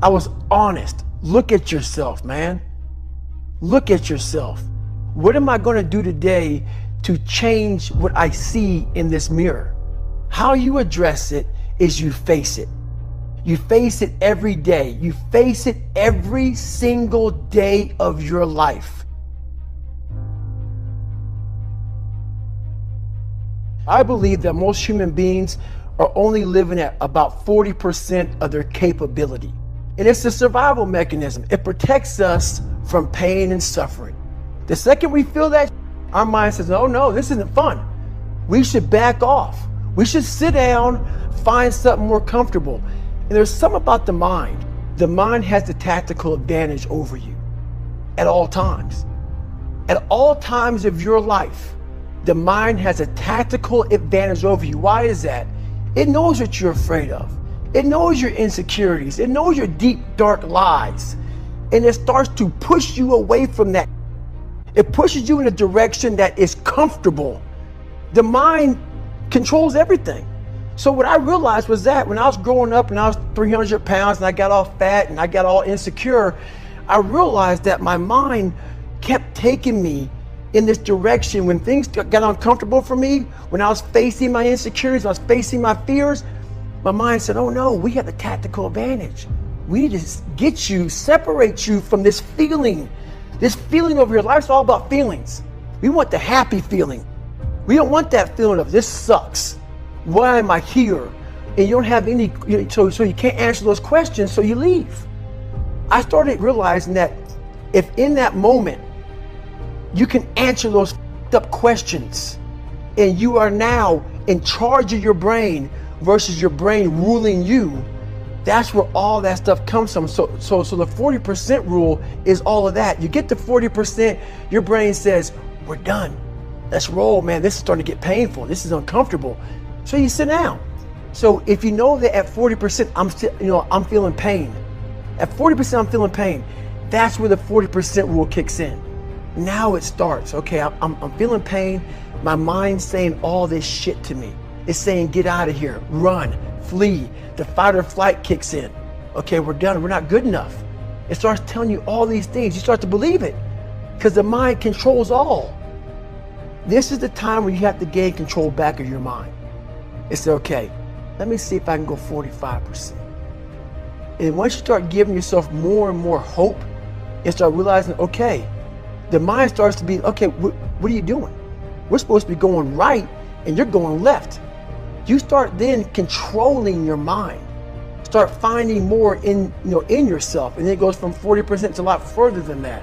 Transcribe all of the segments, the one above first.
I was honest. Look at yourself, man. Look at yourself. What am I going to do today to change what I see in this mirror? How you address it is you face it. You face it every day. You face it every single day of your life. I believe that most human beings are only living at about 40% of their capability. And it's a survival mechanism. It protects us from pain and suffering. The second we feel that, our mind says, oh no, this isn't fun. We should back off. We should sit down, find something more comfortable. And there's something about the mind. The mind has the tactical advantage over you at all times. At all times of your life, the mind has a tactical advantage over you. Why is that? It knows what you're afraid of. It knows your insecurities. It knows your deep, dark lies. And it starts to push you away from that. It pushes you in a direction that is comfortable. The mind controls everything. So what I realized was that when I was growing up and I was 300 pounds and I got all fat and I got all insecure, I realized that my mind kept taking me in this direction. When things got uncomfortable for me, when I was facing my insecurities, I was facing my fears, my mind said, oh no, we have the tactical advantage. We need to get you, separate you from this feeling. This feeling of your life's all about feelings. We want the happy feeling. We don't want that feeling of this sucks. Why am I here? And you don't have any, so you can't answer those questions, so you leave. I started realizing that if in that moment you can answer those up questions and you are now in charge of your brain versus your brain ruling you, that's where all that stuff comes from. So the 40% rule is all of that. You get to 40%, your brain says, we're done. Let's roll, man. This is starting to get painful. This is uncomfortable. So you sit down. So if you know that at 40%, I'm feeling pain. At 40%, I'm feeling pain. That's where the 40% rule kicks in. Now it starts. Okay, I'm feeling pain. My mind's saying all this shit to me. It's saying, get out of here, run, flee. The fight or flight kicks in. Okay, we're done. We're not good enough. It starts telling you all these things. You start to believe it because the mind controls all. This is the time where you have to gain control back of your mind. It's okay, let me see if I can go 45%. And once you start giving yourself more and more hope and start realizing, okay, the mind starts to be, okay, what are you doing? We're supposed to be going right and you're going left. You start then controlling your mind. Start finding more in yourself, and then it goes from 40% to a lot further than that.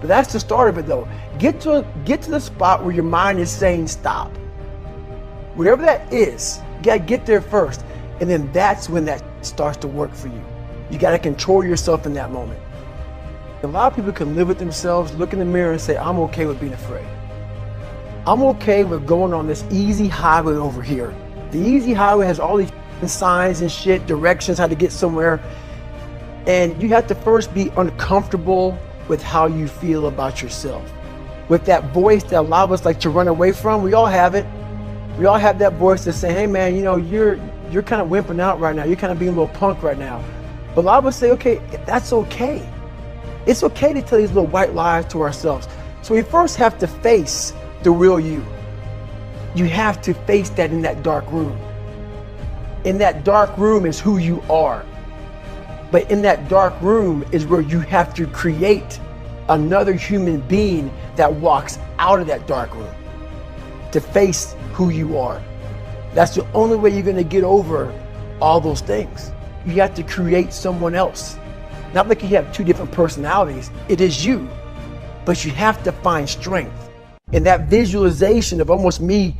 But that's the start of it though. Get to the spot where your mind is saying stop. Whatever that is, you gotta get there first. And then that's when that starts to work for you. You gotta control yourself in that moment. A lot of people can live with themselves, look in the mirror and say, I'm okay with being afraid. I'm okay with going on this easy highway over here. The easy highway has all these signs and shit, directions, how to get somewhere. And you have to first be uncomfortable with how you feel about yourself. With that voice that a lot of us like to run away from, we all have it. We all have that voice that say, hey man, you're kind of wimping out right now. You're kind of being a little punk right now. But a lot of us say, okay, that's okay. It's okay to tell these little white lies to ourselves. So we first have to face the real you. You have to face that in that dark room. In that dark room is who you are. But in that dark room is where you have to create another human being that walks out of that dark room to face who you are. That's the only way you're going to get over all those things. You have to create someone else. Not like you have two different personalities. It is you, but you have to find strength. And that visualization of almost me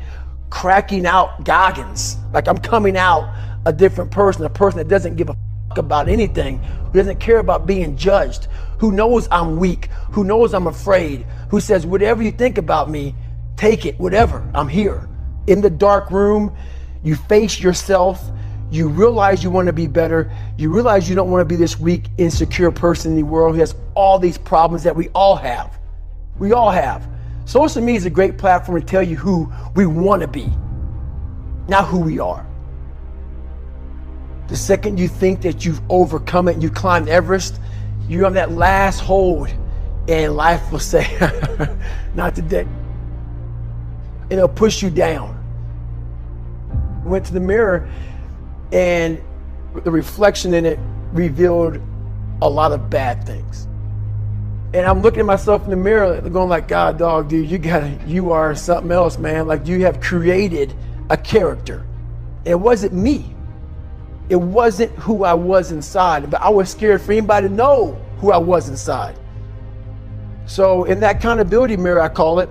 cracking out Goggins, like I'm coming out a different person, a person that doesn't give a fuck about anything, who doesn't care about being judged, who knows I'm weak, who knows I'm afraid, who says, whatever you think about me, take it, whatever, I'm here. In the dark room, you face yourself, you realize you want to be better, you realize you don't want to be this weak, insecure person in the world who has all these problems that we all have. We all have. Social media is a great platform to tell you who we want to be, not who we are. The second you think that you've overcome it and you climbed Everest, you're on that last hold, and life will say, not today. And it'll push you down. I went to the mirror, and the reflection in it revealed a lot of bad things. And I'm looking at myself in the mirror going like, God, dog, dude, you are something else, man. Like, you have created a character. It wasn't me. It wasn't who I was inside, but I was scared for anybody to know who I was inside. So in that accountability mirror, I call it,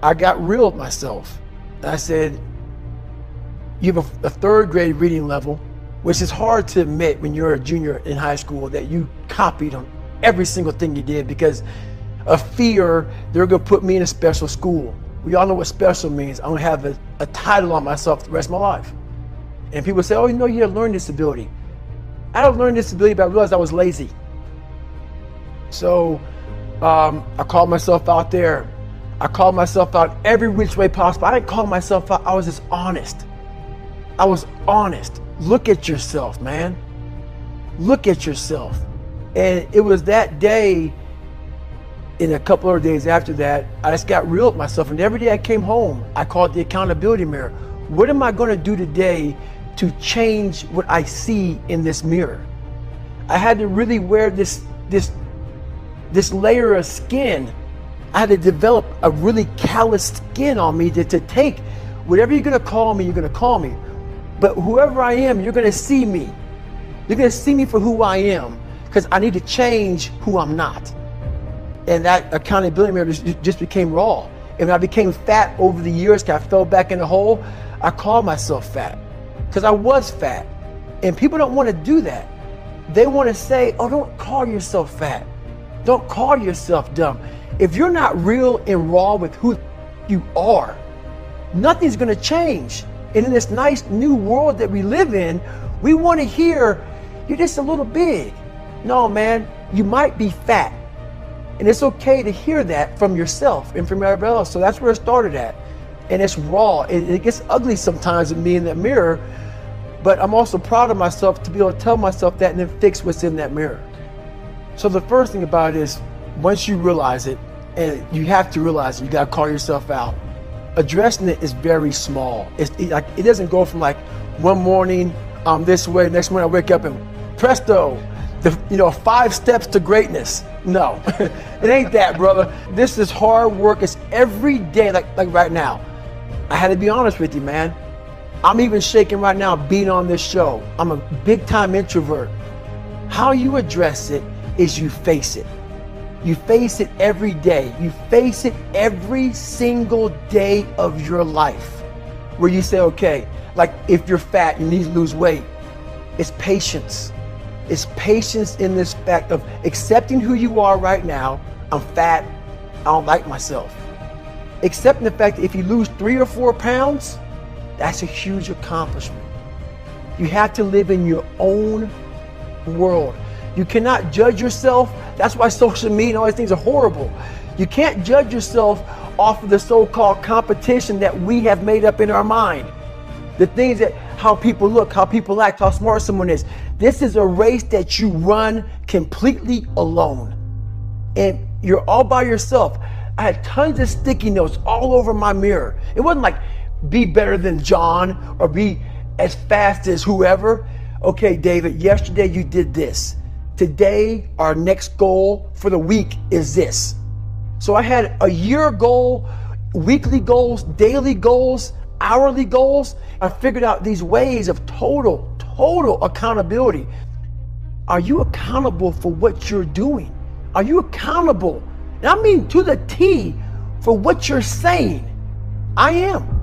I got real with myself. And I said, you have a third grade reading level, which is hard to admit when you're a junior in high school that you copied on every single thing you did because of fear they're gonna put me in a special school. We all know what special means. I'm gonna have a title on myself the rest of my life. And people say, oh, you know, you have a learning disability. I had a learning disability, but I realized I was lazy. So I called myself out there. I called myself out every which way possible. I didn't call myself out, I was just honest. I was honest. Look at yourself, man. Look at yourself. And it was that day, in a couple of days after that, I just got real with myself. And every day I came home, I called it the accountability mirror. What am I going to do today to change what I see in this mirror? I had to really wear this layer of skin. I had to develop a really calloused skin on me to take whatever you're going to call me, you're going to call me. But whoever I am, you're going to see me. You're going to see me for who I am, because I need to change who I'm not. And that accountability mirror just became raw. And when I became fat over the years, because I fell back in the hole, I called myself fat because I was fat. And people don't want to do that. They want to say, oh, don't call yourself fat. Don't call yourself dumb. If you're not real and raw with who you are, nothing's going to change. And in this nice new world that we live in, we want to hear, you're just a little big. No, man, you might be fat. And it's okay to hear that from yourself and from everybody else. So that's where it started at. And it's raw. It gets ugly sometimes with me in that mirror. But I'm also proud of myself to be able to tell myself that and then fix what's in that mirror. So the first thing about it is, once you realize it, and you have to realize it, you got to call yourself out. Addressing it is very small. It doesn't go from like one morning I'm this way, next morning I wake up and presto, 5 steps to greatness. No, it ain't that, brother. This is hard work. It's every day, like right now. I had to be honest with you, man. I'm even shaking right now being on this show. I'm a big time introvert. How you address it is you face it. You face it every day. You face it every single day of your life, where you say, okay, like if you're fat, you need to lose weight. It's patience. It's patience in this fact of accepting who you are right now. I'm fat. I don't like myself. Accepting the fact that if you lose 3 or 4 pounds, that's a huge accomplishment. You have to live in your own world. You cannot judge yourself. That's why social media and all these things are horrible. You can't judge yourself off of the so-called competition that we have made up in our mind. The things that, how people look, how people act, how smart someone is. This is a race that you run completely alone. And you're all by yourself. I had tons of sticky notes all over my mirror. It wasn't like, be better than John or be as fast as whoever. Okay, David, yesterday you did this. Today, our next goal for the week is this. So I had a year goal, weekly goals, daily goals, hourly goals. I figured out these ways of total accountability. Are you accountable for what you're doing? Are you accountable? And I mean to the T for what you're saying. I am.